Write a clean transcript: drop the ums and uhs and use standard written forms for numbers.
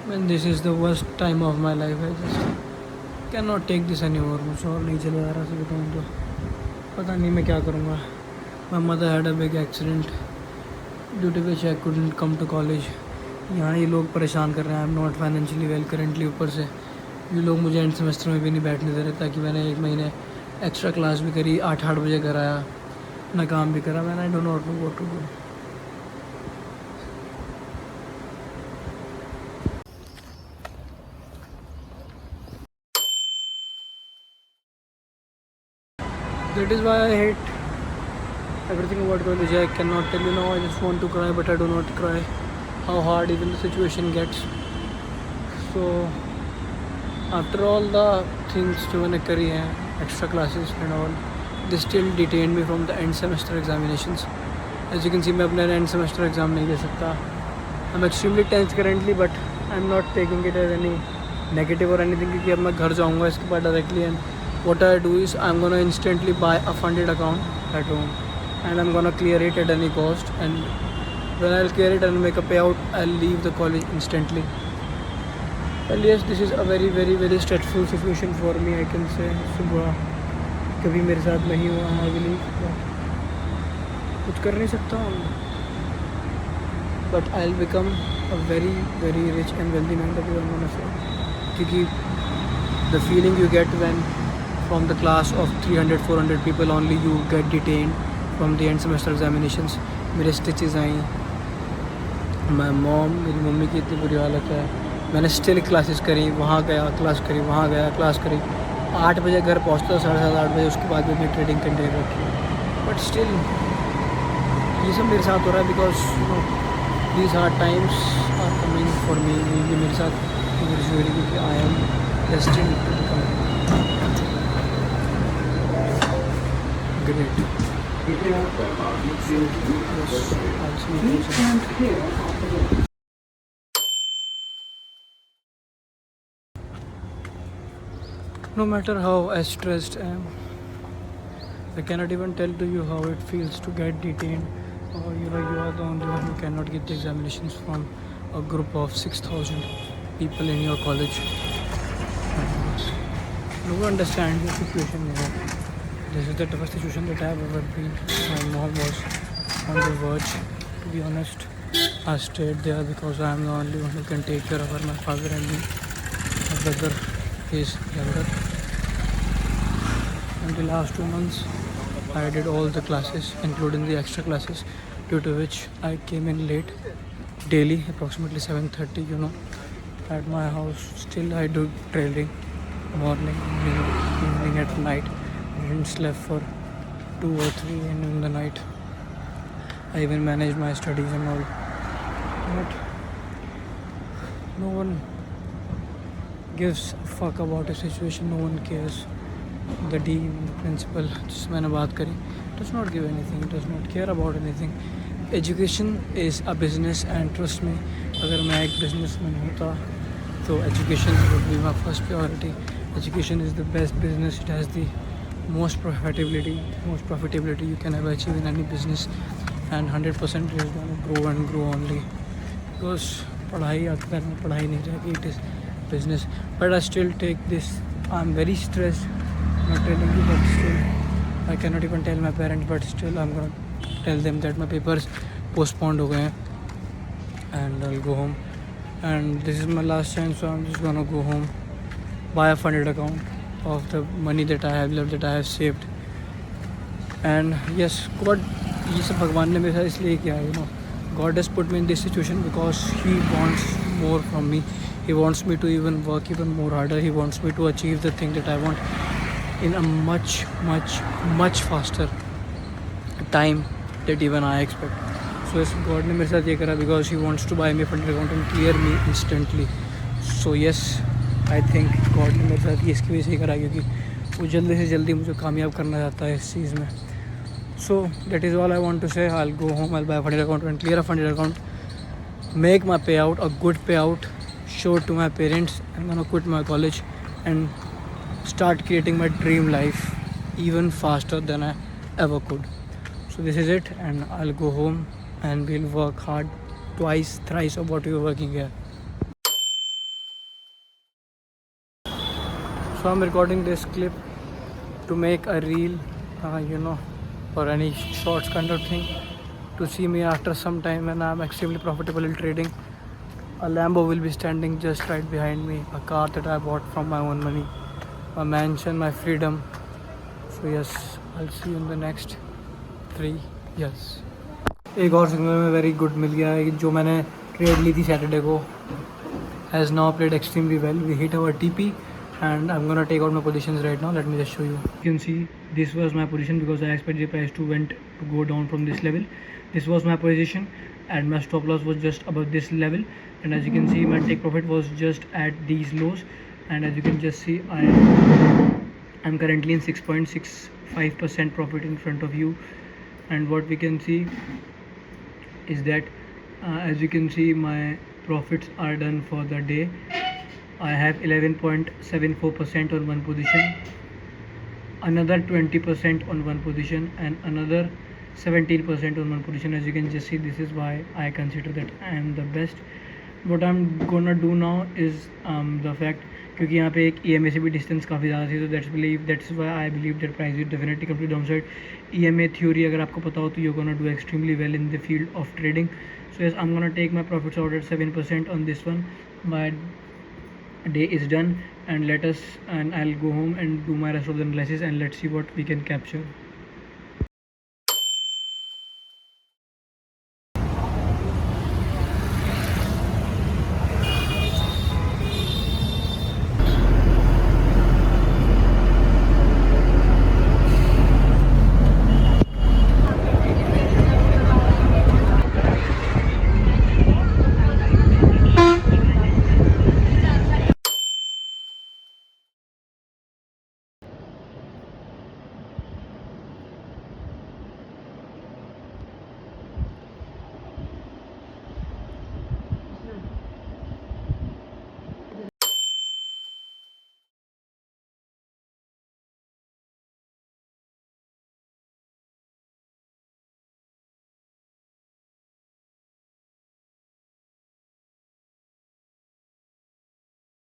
Man, this is the worst time of my life. I just cannot take this anymore. मुझसे और नहीं चला जा रहा, सही बताऊँ तो पता नहीं मैं क्या करूँगा. My mother had a big accident due to which I couldn't come to college. यहाँ ये लोग परेशान कर रहे हैं. I am not financially well currently. ऊपर से ये लोग मुझे एंड सेमेस्टर में भी नहीं बैठने दे रहे, ताकि मैंने एक महीने एक्स्ट्रा क्लास भी करी, 8 बजे घर आया, ना काम भी करा. मैंने I don't know what to do. That is why I hate everything about college. I cannot tell you now. I just want to cry, but I do not cry. How hard even the situation gets. So after all the things जो मैंने करी हैं, extra classes and all, they still detained me from the end semester examinations. As you can see, मैं अपने end semester exam नहीं दे सकता. I'm extremely tense currently, but I'm not taking it as any negative or anything, क्योंकि अब मैं घर जाऊँगा इसके बाद directly, and what I do is I'm gonna instantly buy a funded account at home, and I'm gonna clear it at any cost, and when I'll clear it and make a payout, I'll leave the college instantly. Well, yes, this is a very very very stressful situation for me, I can say. सुबह कभी मेरे साथ नहीं हुआ, I believe कुछ कर नहीं सकता हूँ, but I'll become a very very rich and wealthy man, that is what I'm gonna say. क्योंकि the feeling you get when from the class of 300-400 people only you get detained from the end semester examinations. मेरे stitches I, my mom, मेरी mummy की इतनी बुरी हालत है. मैंने still classes करी, वहाँ गया क्लास करी, वहाँ गया क्लास करी. 8 बजे घर पहुँचता, 7:30 8 बजे. उसके बाद भी अपनी ट्रेडिंग कंटिन्यू रखी. बट स्टिल ये सब मेरे साथ हो रहा है because these hard times are coming for me. ये मेरे साथ यूजुअली, क्योंकि I am destined to become great. No matter how stressed I am, I cannot even tell to you how it feels to get detained, or you are the only one who cannot get the examinations from a group of 6,000 people in your college. No one understands the situation here. This is the toughest situation that I have ever been. My mom was on the verge. To be honest, I stayed there because I am the only one who can take care of her. My father and me. My brother is younger. In the last 2 months, I did all the classes, including the extra classes, due to which I came in late daily, approximately 7:30. At my house. Still, I do trailing, morning, evening, at night. I didn't sleep for 2 or 3 in the night. I even managed my studies and all. But no one gives a fuck about the situation. No one cares. The dean, the principal, जिससे मैंने बात करी, does not give anything. Does not care about anything. Education is a business, and trust me, अगर मैं एक businessman होता तो education would be my first priority. Education is the best business. It has the most profitability you can ever achieve in any business, and 100% is going to grow and grow only because पढ़ाई अगर में पढ़ाई नहीं रहेगी, it is business. But I still take this. I'm very stressed, not telling you, but still I cannot even tell my parents, but still I'm gonna tell them that my papers postponed हो गए हैं, and I'll go home, and this is my last chance, so I'm just gonna go home, buy a funded account of the money that I have left, that I have saved. And yes, God, ये सब भगवान ने मेरे साथ इसलिए किया है. God has put me in this situation because He wants more from me. He wants me to even work even more harder. He wants me to achieve the thing that I want in a much faster time that even I expect. So yes, God ने मेरे साथ ये करा because He wants to buy me a funded account and clear me instantly. So yes, I think God ने मेरे साथ ये इसकी वजह से ही करा, क्योंकि वो जल्दी से जल्दी मुझे कामयाब करना चाहता है इस चीज़ में. So that is all I want to say. I will go home, I will buy funded account and clear a funded account, make my pay out, a good pay out, show to my parents, and gonna quit my college and start creating my dream life even faster than I ever could. So this is it, and I'll go home and we'll work hard twice, thrice of what we were working here. So I'm recording this clip to make a reel, or any shorts kind of thing, to see me after some time when I'm extremely profitable in trading. A Lambo will be standing just right behind me, a car that I bought from my own money, my mansion, my freedom. So yes, I'll see you in the next 3 years. एक और signal में very good मिल गया है जो मैंने trade ली थी Saturday को. Has now played extremely well. We hit our TP and I'm gonna take out my positions right now. Let me just show you. You can see this was my position because I expected the price to go down from this level. This was my position and my stop loss was just above this level, and as you can see my take profit was just at these lows, and as you can just see I'm currently in 6.65% profit in front of you. And what we can see is that as you can see my profits are done for the day. I have 11.74% on one position, another 20% on one position, and another 17% on one position. As you can just see, this is why I consider that I am the best. What I'm gonna do now is the fact, क्योंकि यहाँ पे एक EMA से भी distance काफ़ी ज़्यादा थी, तो that's why I believe that price will definitely come to downside. EMA theory अगर आपको पता हो तो you're gonna do extremely well in the field of trading. So yes, I'm gonna take my profits out at 7% on this one. My day is done, and I'll go home and do my rest of the analysis, and let's see what we can capture.